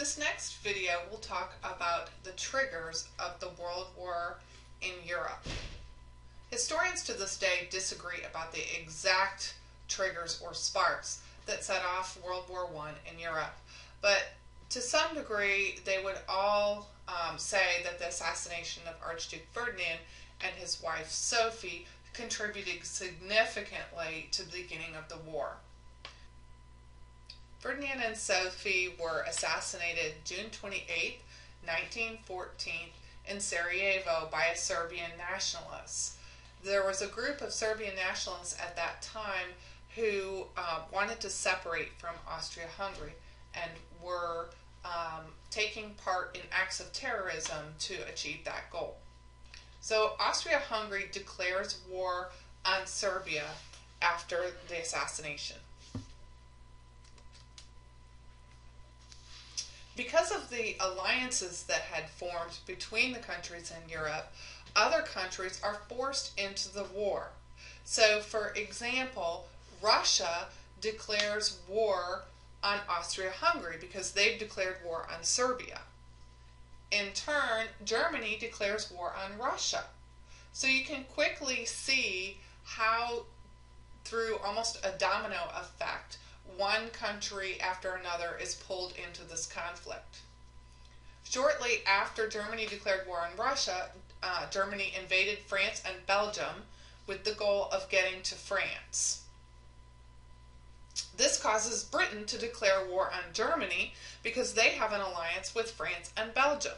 This next video will talk about the triggers of the World War in Europe. Historians to this day disagree about the exact triggers or sparks that set off World War I in Europe, but to some degree they would all say that the assassination of Archduke Ferdinand and his wife Sophie contributed significantly to the beginning of the war. Ferdinand and Sophie were assassinated June 28, 1914 in Sarajevo by a Serbian nationalist. There was a group of Serbian nationalists at that time who wanted to separate from Austria-Hungary and were taking part in acts of terrorism to achieve that goal. So Austria-Hungary declares war on Serbia after the assassination. Because of the alliances that had formed between the countries in Europe, other countries are forced into the war. So, for example, Russia declares war on Austria-Hungary because they've declared war on Serbia. In turn, Germany declares war on Russia. So you can quickly see how, through almost a domino effect, one country after another is pulled into this conflict. Shortly after Germany declared war on Russia, Germany invaded France and Belgium with the goal of getting to France. This causes Britain to declare war on Germany because they have an alliance with France and Belgium.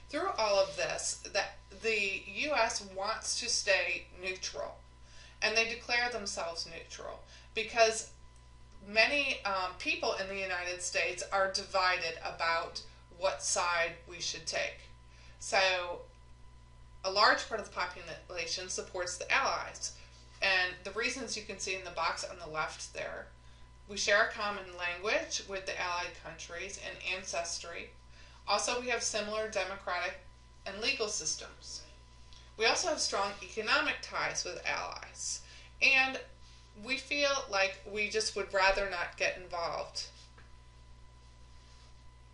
Through all of this, the U.S. wants to stay neutral, and they declare themselves neutral because many people in the United States are divided about what side we should take. So a large part of the population supports the Allies, and the reasons you can see in the box on the left there. We share a common language with the Allied countries and ancestry. Also, we have similar democratic and legal systems. We also have strong economic ties with allies, and we feel like we just would rather not get involved.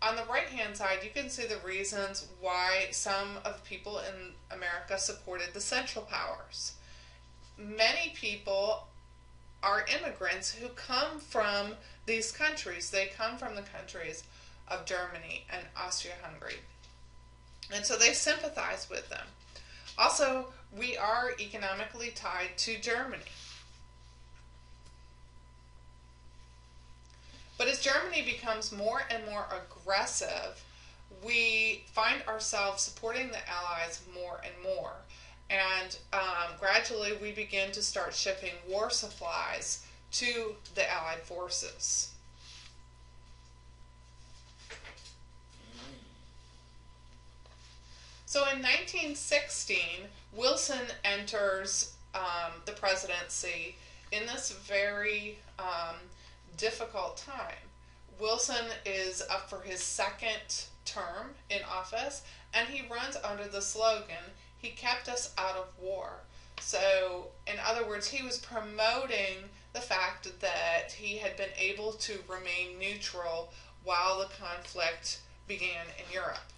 On the right-hand side, you can see the reasons why some of the people in America supported the Central Powers. Many people are immigrants who come from these countries. They come from the countries of Germany and Austria-Hungary, and so they sympathize with them. Also, we are economically tied to Germany. But as Germany becomes more and more aggressive, we find ourselves supporting the Allies more and more. And gradually we begin to start shipping war supplies to the Allied forces. So in 1916, Wilson enters the presidency in this very difficult time. Wilson is up for his second term in office, and he runs under the slogan, "He kept us out of war." So, in other words, he was promoting the fact that he had been able to remain neutral while the conflict began in Europe.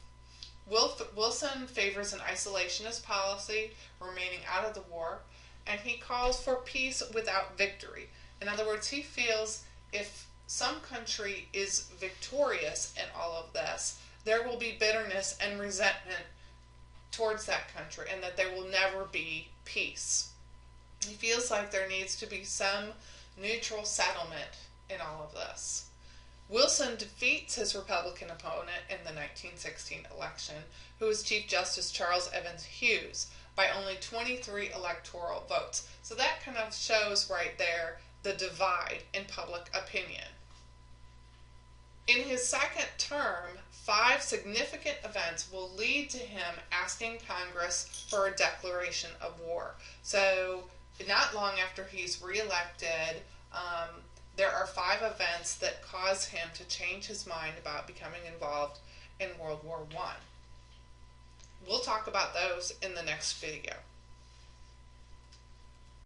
Wilson favors an isolationist policy, remaining out of the war, and he calls for peace without victory. In other words, he feels if some country is victorious in all of this, there will be bitterness and resentment towards that country, and that there will never be peace. He feels like there needs to be some neutral settlement in all of this. Wilson defeats his Republican opponent in the 1916 election, who was Chief Justice Charles Evans Hughes, by only 23 electoral votes. So that kind of shows right there the divide in public opinion. In his second term, 5 significant events will lead to him asking Congress for a declaration of war. So not long after he's reelected, there are 5 events that cause him to change his mind about becoming involved in World War I. We'll talk about those in the next video.